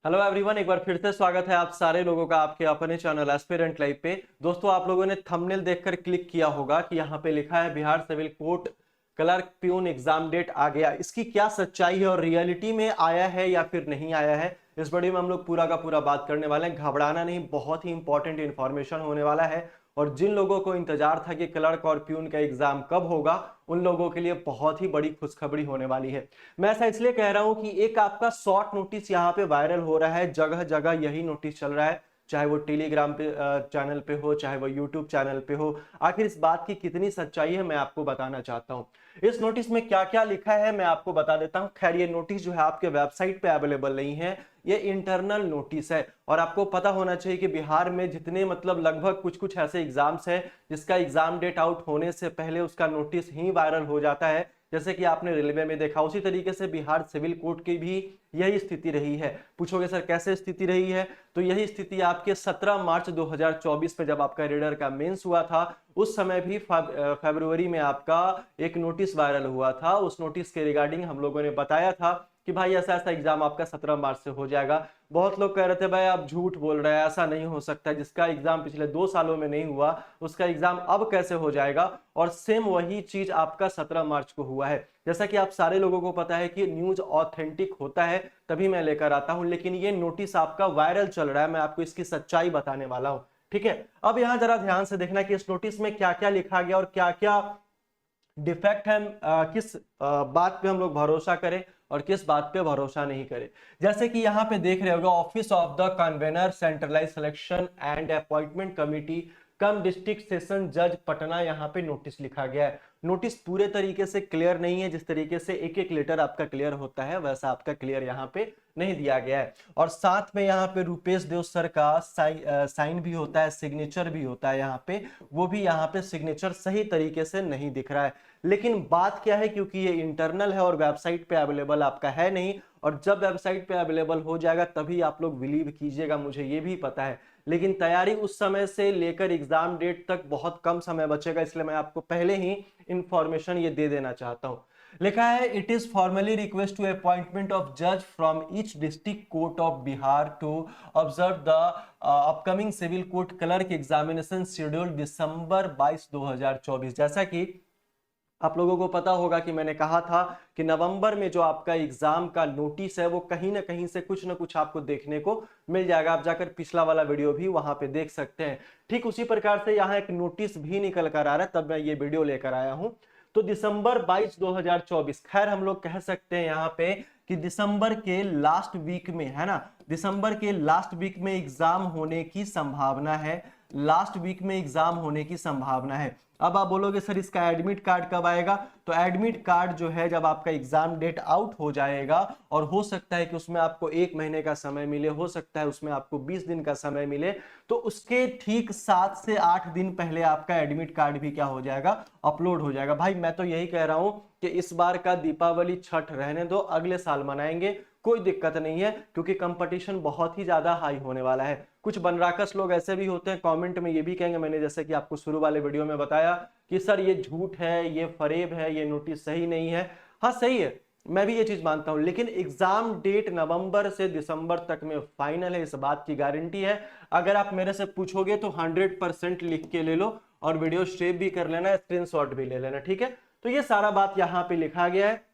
Hello everyone, एक बार फिर से स्वागत है आप सारे लोगों का आपके अपने चैनल एस्पिरेंट लाइव पे। दोस्तों, आप लोगों ने थंबनेल देखकर क्लिक किया होगा कि यहाँ पे लिखा है Bihar civil court clerk peon exam date आ गया। इसकी क्या सच्चाई है और रियलिटी में आया है या फिर नहीं आया है, इस वीडियो में हम लोग पूरा का पूरा बात करने वाले हैं। घबराना नहीं, बहुत ही इंपॉर्टेंट इंफॉर्मेशन होने वाला है। और जिन लोगों को इंतजार था कि क्लर्क और प्यून का एग्जाम कब होगा, उन लोगों के लिए बहुत ही बड़ी खुशखबरी होने वाली है। मैं ऐसा इसलिए कह रहा हूं कि एक आपका शॉर्ट नोटिस यहाँ पे वायरल हो रहा है, जगह जगह यही नोटिस चल रहा है, चाहे वो टेलीग्राम पे चैनल पे हो, चाहे वो यूट्यूब चैनल पे हो। आखिर इस बात की कितनी सच्चाई है मैं आपको बताना चाहता हूं। इस नोटिस में क्या क्या लिखा है मैं आपको बता देता हूं। खैर, ये नोटिस जो है आपके वेबसाइट पे अवेलेबल नहीं है, ये इंटरनल नोटिस है। और आपको पता होना चाहिए कि बिहार में जितने मतलब लगभग कुछ कुछ ऐसे एग्जाम्स है जिसका एग्जाम डेट आउट होने से पहले उसका नोटिस ही वायरल हो जाता है, जैसे कि आपने रेलवे में देखा। उसी तरीके से बिहार सिविल कोर्ट की भी यही स्थिति रही है। पूछोगे सर कैसे स्थिति रही है, तो यही स्थिति आपके 17 मार्च 2024 में जब आपका रीडर का मेंस हुआ था, उस समय भी फरवरी में आपका एक नोटिस वायरल हुआ था। उस नोटिस के रिगार्डिंग हम लोगों ने बताया था कि भाई ऐसा ऐसा एग्जाम आपका 17 मार्च से हो जाएगा। बहुत लोग कह रहे थे भाई आप झूठ बोल रहे हैं, ऐसा नहीं हो सकता, जिसका एग्जाम पिछले 2 सालों में नहीं हुआ उसका एग्जाम अब कैसे हो जाएगा। और सेम वही चीज आपका 17 मार्च को हुआ है। जैसा कि आप सारे लोगों को पता है कि न्यूज ऑथेंटिक होता है तभी मैं लेकर आता हूं, लेकिन ये नोटिस आपका वायरल चल रहा है, मैं आपको इसकी सच्चाई बताने वाला हूं। ठीक है, अब यहां जरा ध्यान से देखना कि इस नोटिस में क्या क्या लिखा गया और क्या क्या डिफेक्ट है, किस बात पे हम लोग भरोसा करें और किस बात पे भरोसा नहीं करें। जैसे कि यहाँ पे देख रहे होगा, office of the convener centralize selection and appointment committee cum district session जज पटना, यहाँ पे नोटिस लिखा गया है। नोटिस पूरे तरीके से क्लियर नहीं है, जिस तरीके से एक एक लेटर आपका क्लियर होता है वैसा आपका क्लियर यहाँ पे नहीं दिया गया है। और साथ में यहाँ पे रुपेश देव सर का साइन भी होता है, सिग्नेचर भी होता है यहाँ पे, वो भी यहाँ पे सिग्नेचर सही तरीके से नहीं दिख रहा है। लेकिन बात क्या है, क्योंकि ये इंटरनल है और वेबसाइट पे अवेलेबल आपका है नहीं, और जब वेबसाइट पे अवेलेबल हो जाएगा तभी आप लोग बिलीव कीजिएगा, मुझे ये भी पता है। लेकिन तैयारी उस समय से लेकर एग्जाम डेट तक बहुत कम समय बचेगा, इसलिए मैं आपको पहले ही इंफॉर्मेशन ये दे देना चाहता हूं। लिखा है, it is formally request to appointment of जज from each district court of Bihar to observe the upcoming civil court clerk examination schedule December 22 2024। जैसा कि आप लोगों को पता होगा कि मैंने कहा था कि नवंबर में जो आपका एग्जाम का नोटिस है वो कहीं ना कहीं से कुछ ना कुछ आपको देखने को मिल जाएगा। आप जाकर पिछला वाला वीडियो भी वहां पे देख सकते हैं। ठीक उसी प्रकार से यहाँ एक नोटिस भी निकल कर आ रहा है, तब मैं ये वीडियो लेकर आया हूं। तो दिसंबर 22 2024, खैर हम लोग कह सकते हैं यहाँ पे कि दिसंबर के लास्ट वीक में, है ना, दिसंबर के लास्ट वीक में एग्जाम होने की संभावना है। लास्ट वीक में एग्जाम होने की संभावना है। अब आप बोलोगे सर इसका एडमिट कार्ड कब आएगा, तो एडमिट कार्ड जो है जब आपका एग्जाम डेट आउट हो जाएगा, और हो सकता है कि उसमें आपको 1 महीने का समय मिले, हो सकता है उसमें आपको 20 दिन का समय मिले, तो उसके ठीक 7 से 8 दिन पहले आपका एडमिट कार्ड भी क्या हो जाएगा, अपलोड हो जाएगा। भाई मैं तो यही कह रहा हूं कि इस बार का दीपावली छठ रहने दो, अगले साल मनाएंगे, कोई दिक्कत नहीं है, क्योंकि कंपटीशन बहुत ही ज्यादा हाई होने वाला है। कुछ बनराकस लोग ऐसे भी होते हैं, कमेंट में ये भी कहेंगे, मैंने जैसे कि आपको शुरू वाले वीडियो में बताया कि सर ये झूठ है, ये फरेब है, ये नोटिस सही नहीं है। हाँ सही है, मैं भी ये चीज मानता हूं, लेकिन एग्जाम डेट नवंबर से दिसंबर तक में फाइनल है, इस बात की गारंटी है। अगर आप मेरे से पूछोगे तो 100% लिख के ले लो और वीडियो सेव भी कर लेना, स्क्रीनशॉट भी ले लेना। ठीक है, तो ये सारा बात यहाँ पे लिखा गया है।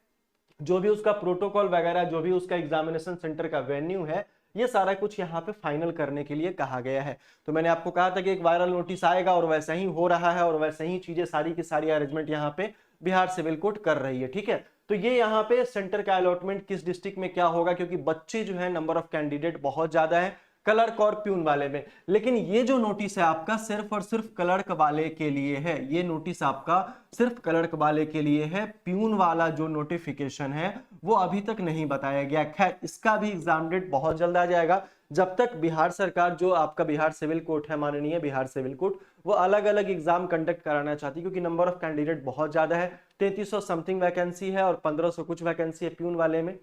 जो भी उसका प्रोटोकॉल वगैरह, जो भी उसका एग्जामिनेशन सेंटर का वेन्यू है, ये सारा कुछ यहाँ पे फाइनल करने के लिए कहा गया है। तो मैंने आपको कहा था कि एक वायरल नोटिस आएगा और वैसा ही हो रहा है, और वैसे ही चीजें सारी की सारी अरेंजमेंट यहाँ पे बिहार सिविल कोर्ट कर रही है। ठीक है, तो ये यहाँ पे सेंटर का अलॉटमेंट किस डिस्ट्रिक्ट में क्या होगा, क्योंकि बच्चे जो है नंबर ऑफ कैंडिडेट बहुत ज्यादा है क्लर्क और प्यून वाले में। लेकिन ये जो नोटिस है आपका सिर्फ और सिर्फ क्लर्क वाले के लिए है, ये नोटिस आपका सिर्फ क्लर्क वाले के लिए है। प्यून वाला जो नोटिफिकेशन है वो अभी तक नहीं बताया गया। खैर इसका भी एग्जाम डेट बहुत जल्द आ जाएगा, जब तक बिहार सरकार, जो आपका बिहार सिविल कोर्ट है, माननीय बिहार सिविल कोर्ट, वो अलग अलग एग्जाम कंडक्ट कराना चाहती है, क्योंकि नंबर ऑफ कैंडिडेट बहुत ज्यादा है। 3300 समथिंग वैकेंसी है और 1500 कुछ वैकेंसी है प्यून वाले में,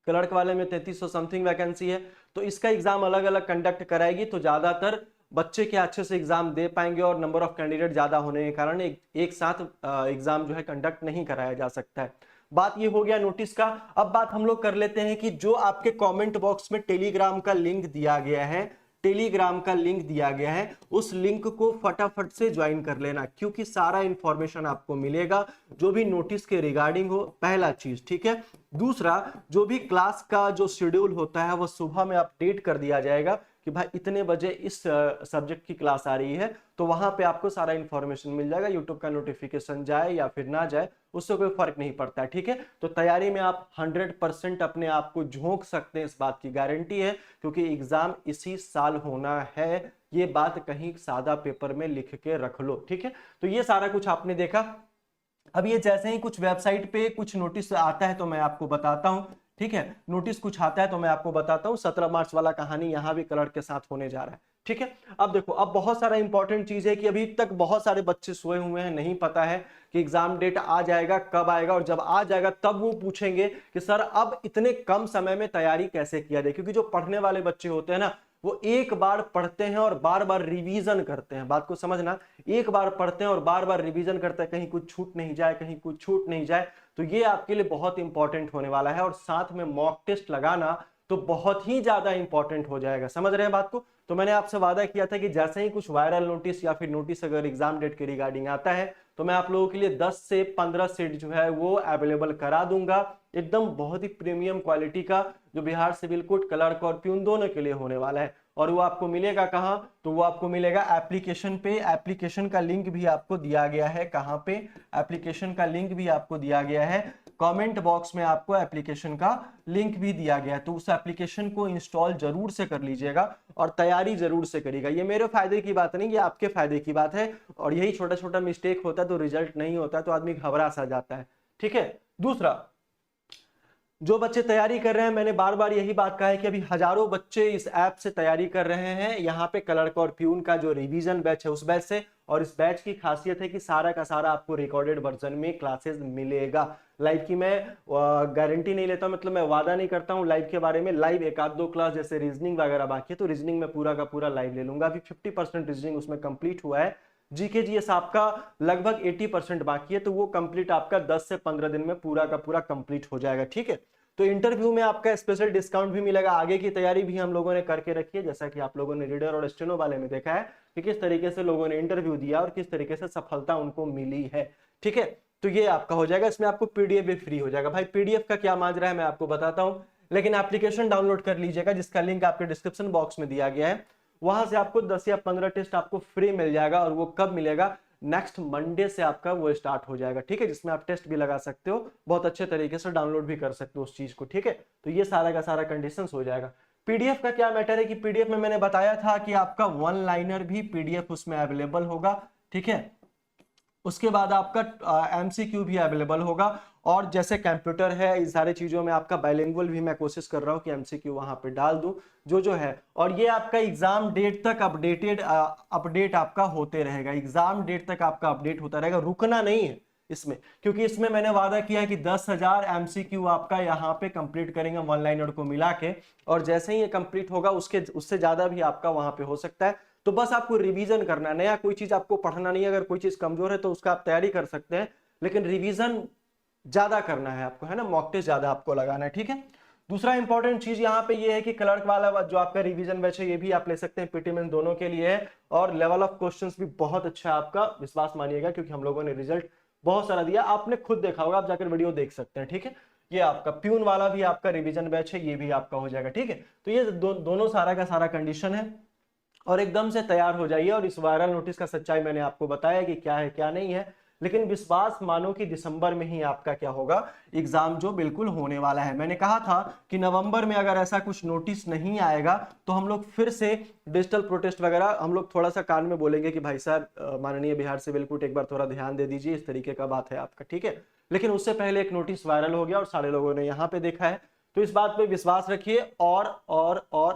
क्लर्क वाले में 3300 समथिंग वैकेंसी है। तो इसका एग्जाम अलग अलग कंडक्ट कराएगी, तो ज्यादातर बच्चे क्या अच्छे से एग्जाम दे पाएंगे, और नंबर ऑफ कैंडिडेट ज्यादा होने के कारण एक साथ एग्जाम जो है कंडक्ट नहीं कराया जा सकता है। बात ये हो गया नोटिस का। अब बात हम लोग कर लेते हैं कि जो आपके कमेंट बॉक्स में टेलीग्राम का लिंक दिया गया है, टेलीग्राम का लिंक दिया गया है, उस लिंक को फटाफट से ज्वाइन कर लेना, क्योंकि सारा इंफॉर्मेशन आपको मिलेगा जो भी नोटिस के रिगार्डिंग हो, पहला चीज, ठीक है। दूसरा, जो भी क्लास का जो शेड्यूल होता है वो सुबह में अपडेट कर दिया जाएगा कि भाई इतने बजे इस सब्जेक्ट की क्लास आ रही है, तो वहां पे आपको सारा इंफॉर्मेशन मिल जाएगा। यूट्यूब का नोटिफिकेशन जाए या फिर ना जाए उससे कोई फर्क नहीं पड़ता है, ठीक है। तो तैयारी में आप 100% अपने आप को झोंक सकते हैं, इस बात की गारंटी है, क्योंकि एग्जाम इसी साल होना है। ये बात कहीं सादा पेपर में लिख के रख लो, ठीक है। तो ये सारा कुछ आपने देखा। अब ये जैसे ही कुछ वेबसाइट पे कुछ नोटिस आता है तो मैं आपको बताता हूं, ठीक है। नोटिस कुछ आता है तो मैं आपको बताता हूं। 17 मार्च वाला कहानी यहां भी कलर के साथ होने जा रहा है, ठीक है। अब देखो, अब बहुत सारा इंपॉर्टेंट चीज है कि अभी तक बहुत सारे बच्चे सोए हुए हैं, नहीं पता है कि एग्जाम डेट आ जाएगा, कब आएगा, और जब आ जाएगा तब वो पूछेंगे कि सर अब इतने कम समय में तैयारी कैसे किया जाए। क्योंकि जो पढ़ने वाले बच्चे होते हैं ना, वो एक बार पढ़ते हैं और बार बार रिवीजन करते हैं। बात को समझना, एक बार पढ़ते हैं और बार बार रिवीजन करते हैं, कहीं कुछ छूट नहीं जाए, कहीं कुछ छूट नहीं जाए। तो ये आपके लिए बहुत इंपॉर्टेंट होने वाला है। और साथ में मॉक टेस्ट लगाना तो बहुत ही ज्यादा इंपॉर्टेंट हो जाएगा। समझ रहे हैं बात को? तो मैंने आपसे वादा किया था कि जैसे ही कुछ वायरल नोटिस या फिर नोटिस अगर एग्जाम डेट के रिगार्डिंग आता है तो मैं आप लोगों के लिए 10 से 15 सीट जो है वो अवेलेबल करा दूंगा, एकदम बहुत ही प्रीमियम क्वालिटी का, जो बिहार सिविल कोड क्लर्क और प्यून दोनों के लिए होने वाला है। और वो आपको मिलेगा कहां? तो वो आपको मिलेगा एप्लीकेशन पे। एप्लीकेशन का लिंक भी आपको दिया गया है। कहां पे? एप्लीकेशन का लिंक भी आपको दिया गया है, कमेंट बॉक्स में आपको एप्लीकेशन का लिंक भी दिया गया है। तो उस एप्लीकेशन को इंस्टॉल जरूर से कर लीजिएगा और तैयारी जरूर से करिएगा। ये मेरे फायदे की बात नहीं, ये आपके फायदे की बात है। और यही छोटा छोटा मिस्टेक होता है तो रिजल्ट नहीं होता, तो आदमी घबरा सा जाता है, ठीक है। दूसरा, जो बच्चे तैयारी कर रहे हैं, मैंने बार बार यही बात कहा है कि अभी हजारों बच्चे इस ऐप से तैयारी कर रहे हैं। यहाँ पे क्लर्क और प्यून का जो रिवीजन बैच है उस बैच से, और इस बैच की खासियत है कि सारा का सारा आपको रिकॉर्डेड वर्जन में क्लासेस मिलेगा। लाइव की मैं गारंटी नहीं लेता, मतलब मैं वादा नहीं करता हूँ लाइव के बारे में। लाइव एक आध दो क्लास जैसे रीजनिंग वगैरह बाकी है तो रीजनिंग में पूरा का पूरा लाइव ले लूंगा। अभी 50% रीजनिंग उसमें कंप्लीट हुआ है। जीके जीएस आपका लगभग 80% बाकी है, तो वो कंप्लीट आपका 10 से 15 दिन में पूरा का पूरा कंप्लीट हो जाएगा, ठीक है। तो इंटरव्यू में आपका स्पेशल डिस्काउंट भी मिलेगा। आगे की तैयारी भी हम लोगों ने करके रखी है, जैसा कि आप लोगों ने रीडर और स्टेनो वाले में देखा है कि किस तरीके से लोगों ने इंटरव्यू दिया और किस तरीके से सफलता उनको मिली है, ठीक है। तो ये आपका हो जाएगा। इसमें आपको पीडीएफ भी फ्री हो जाएगा। भाई पीडीएफ का क्या माजरा है मैं आपको बताता हूँ, लेकिन एप्लीकेशन डाउनलोड कर लीजिएगा जिसका लिंक आपके डिस्क्रिप्शन बॉक्स में दिया गया है। वहां से आपको 10 या 15 टेस्ट आपको फ्री मिल जाएगा। और वो कब मिलेगा? नेक्स्ट मंडे से आपका वो स्टार्ट हो जाएगा, ठीक है, जिसमें आप टेस्ट भी लगा सकते हो, बहुत अच्छे तरीके से डाउनलोड भी कर सकते हो उस चीज को, ठीक है। तो ये सारा का सारा कंडीशंस हो जाएगा। पीडीएफ का क्या मैटर है कि पीडीएफ में मैंने बताया था कि आपका वन लाइनर भी पीडीएफ उसमें अवेलेबल होगा, ठीक है। उसके बाद आपका एमसीक्यू भी अवेलेबल होगा। और जैसे कंप्यूटर है, इस सारी चीजों में आपका बाइलिंगुअल भी मैं कोशिश कर रहा हूं कि एमसीक्यू वहां पे डाल दूं जो है। और ये आपका एग्जाम डेट तक अपडेट आपका होते रहेगा। एग्जाम डेट तक आपका अपडेट होता रहेगा, रुकना नहीं है इसमें, क्योंकि इसमें मैंने वादा किया है कि 10,000 एमसीक्यू आपका यहाँ पे कंप्लीट करेंगे वन लाइनर को मिला के। और जैसे ही ये कंप्लीट होगा उससे ज्यादा भी आपका वहां पे हो सकता है। तो बस आपको रिवीजन करना है, नया कोई चीज आपको पढ़ना नहीं है। अगर कोई चीज कमजोर है तो उसका आप तैयारी कर सकते हैं, लेकिन रिवीजन ज्यादा करना है आपको, है ना, मॉक टेस्ट ज्यादा आपको लगाना है, ठीक है। दूसरा इंपॉर्टेंट चीज यहाँ पे ये है कि क्लर्क वाला जो आपका रिवीजन बैच है ये भी आप ले सकते हैं, पीटी मेंस दोनों के लिए है। और लेवल ऑफ क्वेश्चंस भी बहुत अच्छा है आपका, विश्वास मानिएगा, क्योंकि हम लोगों ने रिजल्ट बहुत सारा दिया, आपने खुद देखा होगा, आप जाकर वीडियो देख सकते हैं, ठीक है। ये आपका प्यून वाला भी आपका रिवीजन बैच है, ये भी आपका हो जाएगा, ठीक है। तो ये दोनों सारा का सारा कंडीशन है। और एकदम से तैयार हो जाइए। और इस वायरल नोटिस का सच्चाई मैंने आपको बताया कि क्या है क्या नहीं है, लेकिन विश्वास मानो कि दिसंबर में ही आपका क्या होगा, एग्जाम जो बिल्कुल होने वाला है। मैंने कहा था कि नवंबर में अगर ऐसा कुछ नोटिस नहीं आएगा तो हम लोग फिर से डिजिटल प्रोटेस्ट वगैरह हम लोग थोड़ा सा कान में बोलेंगे कि भाई साहब माननीय बिहार सिविल कोर्ट एक बार थोड़ा ध्यान दे दीजिए, इस तरीके का बात है आपका, ठीक है। लेकिन उससे पहले एक नोटिस वायरल हो गया और सारे लोगों ने यहाँ पे देखा है। तो इस बात पे विश्वास रखिए और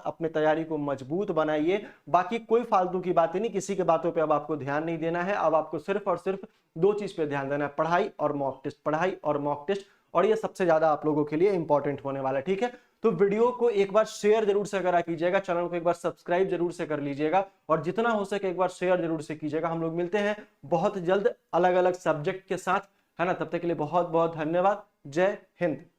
अपने तैयारी को मजबूत बनाइए। बाकी कोई फालतू की बातें नहीं, किसी के बातों पे अब आपको ध्यान नहीं देना है। अब आपको सिर्फ और सिर्फ दो चीज पे ध्यान देना है, पढ़ाई और मॉक टेस्ट, पढ़ाई और मॉक टेस्ट। और ये सबसे ज्यादा आप लोगों के लिए इंपॉर्टेंट होने वाला है, ठीक है। तो वीडियो को एक बार शेयर जरूर से करा कीजिएगा, चैनल को एक बार सब्सक्राइब जरूर से कर लीजिएगा, और जितना हो सके एक बार शेयर जरूर से कीजिएगा। हम लोग मिलते हैं बहुत जल्द अलग अलग सब्जेक्ट के साथ, है ना। तब तक के लिए बहुत बहुत धन्यवाद। जय हिंद।